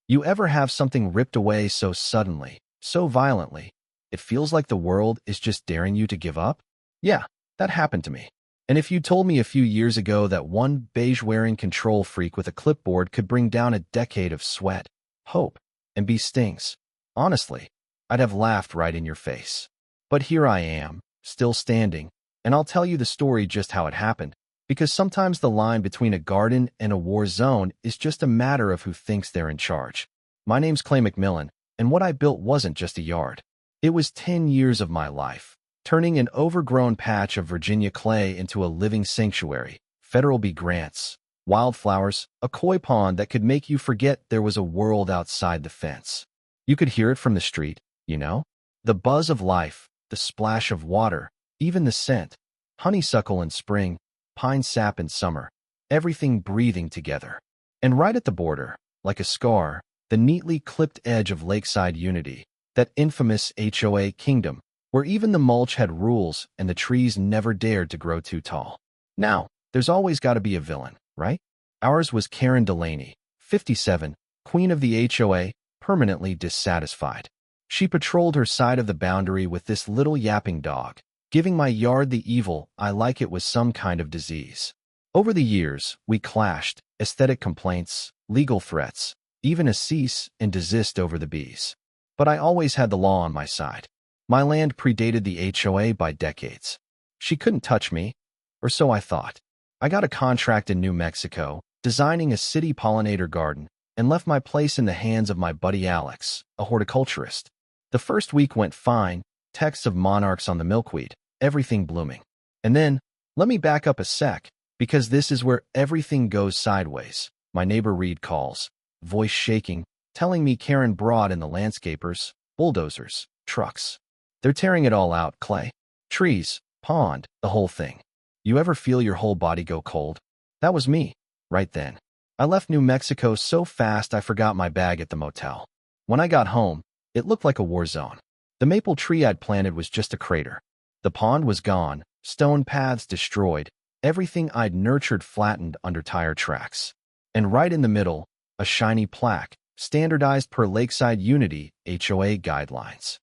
You ever have something ripped away so suddenly, so violently, it feels like the world is just daring you to give up? Yeah, that happened to me. And if you told me a few years ago that one beige-wearing control freak with a clipboard could bring down a decade of sweat, hope, and bee stings, honestly, I'd have laughed right in your face. But here I am, still standing, and I'll tell you the story just how it happened, because sometimes the line between a garden and a war zone is just a matter of who thinks they're in charge. My name's Clay McMillan, and what I built wasn't just a yard. It was 10 years of my life, turning an overgrown patch of Virginia clay into a living sanctuary, federal bee grants, wildflowers, a koi pond that could make you forget there was a world outside the fence. You could hear it from the street, you know? The buzz of life, the splash of water, even the scent. Honeysuckle in spring, pine sap in summer, everything breathing together. And right at the border, like a scar, the neatly clipped edge of Lakeside Unity, that infamous HOA kingdom, where even the mulch had rules and the trees never dared to grow too tall. Now, there's always got to be a villain, right? Ours was Karen Delaney, 57, queen of the HOA, permanently dissatisfied. She patrolled her side of the boundary with this little yapping dog, giving my yard the evil eye like it was some kind of disease. Over the years, we clashed, aesthetic complaints, legal threats, even a cease and desist over the bees. But I always had the law on my side. My land predated the HOA by decades. She couldn't touch me, or so I thought. I got a contract in New Mexico, designing a city pollinator garden, and left my place in the hands of my buddy Alex, a horticulturist. The first week went fine, texts of monarchs on the milkweed, everything blooming. And then, let me back up a sec, because this is where everything goes sideways. My neighbor Reed calls, voice shaking, telling me Karen brought in the landscapers, bulldozers, trucks. They're tearing it all out, Clay. Trees, pond, the whole thing. You ever feel your whole body go cold? That was me, right then. I left New Mexico so fast I forgot my bag at the motel. When I got home, it looked like a war zone. The maple tree I'd planted was just a crater. The pond was gone, stone paths destroyed, everything I'd nurtured flattened under tire tracks. And right in the middle, a shiny plaque, standardized per Lakeside Unity HOA guidelines.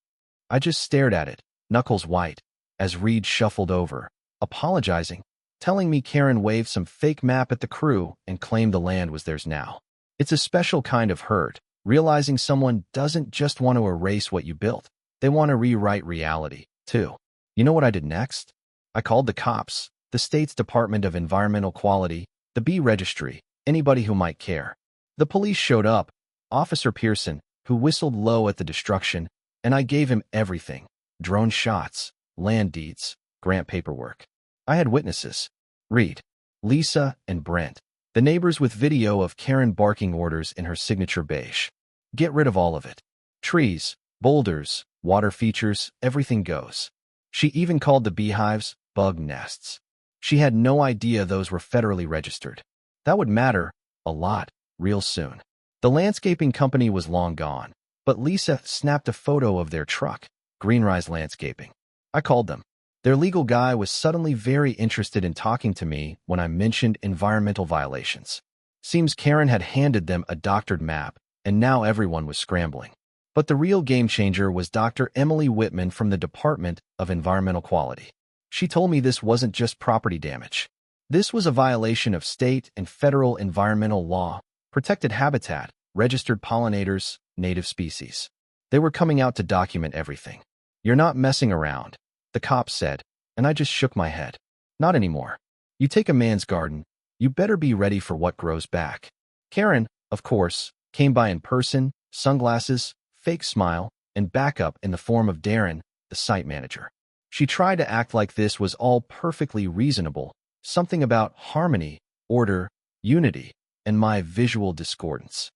I just stared at it, knuckles white, as Reed shuffled over, apologizing, telling me Karen waved some fake map at the crew and claimed the land was theirs now. It's a special kind of hurt, realizing someone doesn't just want to erase what you built. They want to rewrite reality, too. You know what I did next? I called the cops, the state's Department of Environmental Quality, the bee registry, anybody who might care. The police showed up, Officer Pearson, who whistled low at the destruction, and I gave him everything: drone shots, land deeds, grant paperwork. I had witnesses: Reed, Lisa, and Brent, the neighbors, with video of Karen barking orders in her signature beige. Get rid of all of it. Trees, boulders, water features, everything goes. She even called the beehives bug nests. She had no idea those were federally registered. That would matter a lot real soon. The landscaping company was long gone, but Lisa snapped a photo of their truck, Greenrise Landscaping. I called them. Their legal guy was suddenly very interested in talking to me when I mentioned environmental violations. Seems Karen had handed them a doctored map, and now everyone was scrambling. But the real game changer was Dr. Emily Whitman from the Department of Environmental Quality. She told me this wasn't just property damage. This was a violation of state and federal environmental law, protected habitat, registered pollinators, native species. They were coming out to document everything. You're not messing around, the cops said, and I just shook my head. Not anymore. You take a man's garden, you better be ready for what grows back. Karen, of course, came by in person, sunglasses, fake smile, and backup in the form of Darren, the site manager. She tried to act like this was all perfectly reasonable, something about harmony, order, unity, and my visual discordance.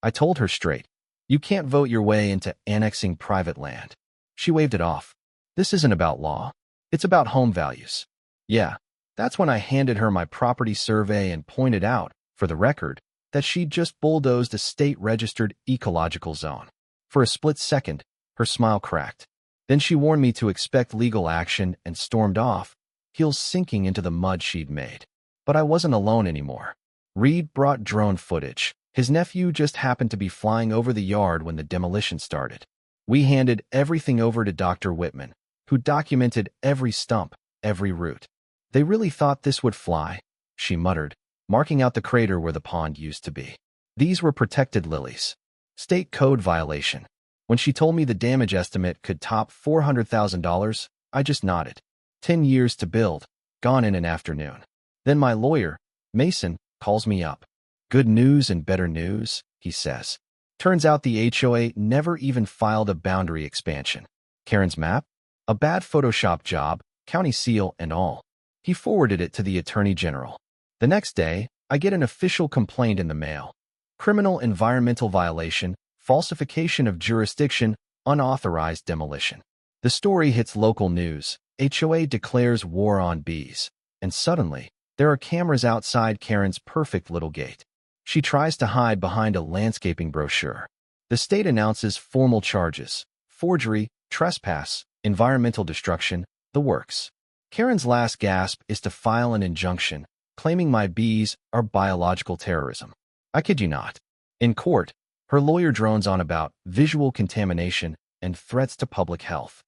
I told her straight, you can't vote your way into annexing private land. She waved it off. This isn't about law. It's about home values. Yeah, that's when I handed her my property survey and pointed out, for the record, that she'd just bulldozed a state-registered ecological zone. For a split second, her smile cracked. Then she warned me to expect legal action and stormed off, heels sinking into the mud she'd made. But I wasn't alone anymore. Reed brought drone footage, His nephew just happened to be flying over the yard when the demolition started. We handed everything over to Dr. Whitman, who documented every stump, every root. They really thought this would fly, she muttered, marking out the crater where the pond used to be. These were protected lilies. State code violation. When she told me the damage estimate could top $400,000, I just nodded. 10 years to build, gone in an afternoon. Then my lawyer, Mason, calls me up. Good news and better news, he says. Turns out the HOA never even filed a boundary expansion. Karen's map? A bad Photoshop job, county seal and all. He forwarded it to the Attorney General. The next day, I get an official complaint in the mail. Criminal environmental violation, falsification of jurisdiction, unauthorized demolition. The story hits local news. HOA declares war on bees. And suddenly, there are cameras outside Karen's perfect little gate. She tries to hide behind a landscaping brochure. The state announces formal charges: forgery, trespass, environmental destruction, the works. Karen's last gasp is to file an injunction, claiming my bees are biological terrorism. I kid you not. In court, her lawyer drones on about visual contamination and threats to public health.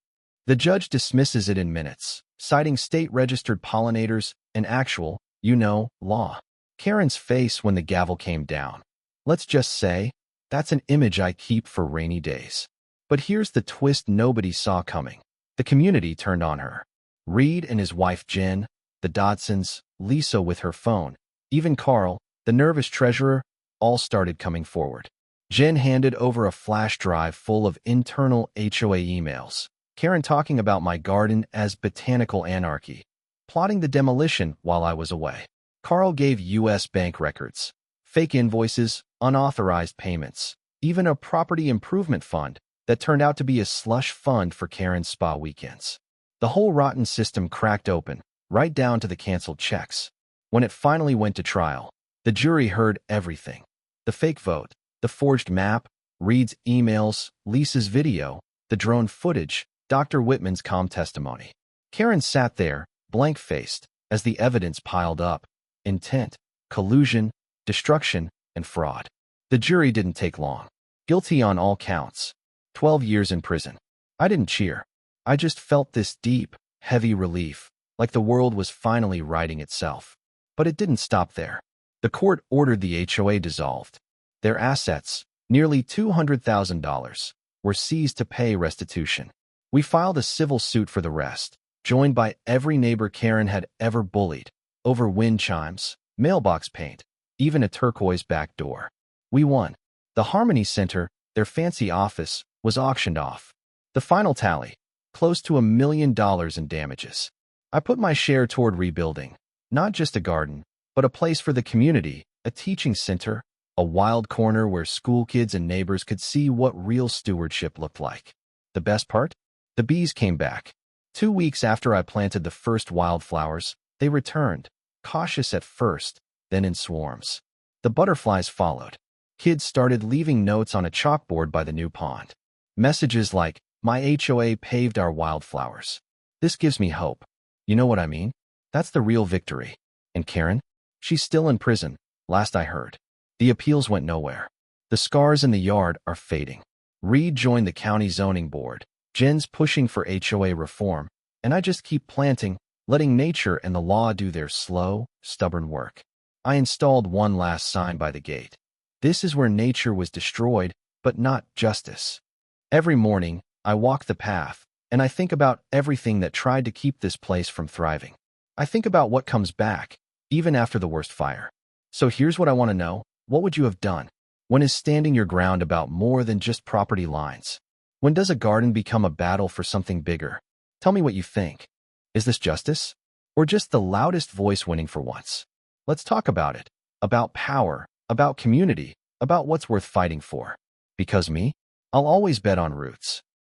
The judge dismisses it in minutes, citing state-registered pollinators and actual, law. Karen's face when the gavel came down. Let's just say, that's an image I keep for rainy days. But here's the twist nobody saw coming. The community turned on her. Reed and his wife Jen, the Dodsons, Lisa with her phone, even Carl, the nervous treasurer, all started coming forward. Jen handed over a flash drive full of internal HOA emails. Karen talking about my garden as botanical anarchy, plotting the demolition while I was away. Carl gave U.S. bank records, fake invoices, unauthorized payments, even a property improvement fund that turned out to be a slush fund for Karen's spa weekends. The whole rotten system cracked open, right down to the canceled checks. When it finally went to trial, the jury heard everything. The fake vote, the forged map, Reed's emails, Lisa's video, the drone footage, Dr. Whitman's calm testimony. Karen sat there, blank-faced, as the evidence piled up. Intent, collusion, destruction, and fraud. The jury didn't take long. Guilty on all counts. 12 years in prison. I didn't cheer. I just felt this deep, heavy relief, like the world was finally righting itself. But it didn't stop there. The court ordered the HOA dissolved. Their assets, nearly $200,000, were seized to pay restitution. We filed a civil suit for the rest, joined by every neighbor Karen had ever bullied, over wind chimes, mailbox paint, even a turquoise back door. We won. The Harmony Center, their fancy office, was auctioned off. The final tally, close to $1 million in damages. I put my share toward rebuilding, not just a garden, but a place for the community, a teaching center, a wild corner where school kids and neighbors could see what real stewardship looked like. The best part? The bees came back. 2 weeks after I planted the first wildflowers, they returned, cautious at first, then in swarms. The butterflies followed. Kids started leaving notes on a chalkboard by the new pond. Messages like, "My HOA paved our wildflowers." This gives me hope. You know what I mean? That's the real victory. And Karen? She's still in prison, last I heard. The appeals went nowhere. The scars in the yard are fading. Reed joined the county zoning board. Jen's pushing for HOA reform, and I just keep planting, letting nature and the law do their slow, stubborn work. I installed one last sign by the gate. This is where nature was destroyed, but not justice. Every morning, I walk the path, and I think about everything that tried to keep this place from thriving. I think about what comes back, even after the worst fire. So here's what I want to know. What would you have done? When is standing your ground about more than just property lines? When does a garden become a battle for something bigger? Tell me what you think. Is this justice? Or just the loudest voice winning for once? Let's talk about it. About power, about community, about what's worth fighting for. Because me? I'll always bet on roots.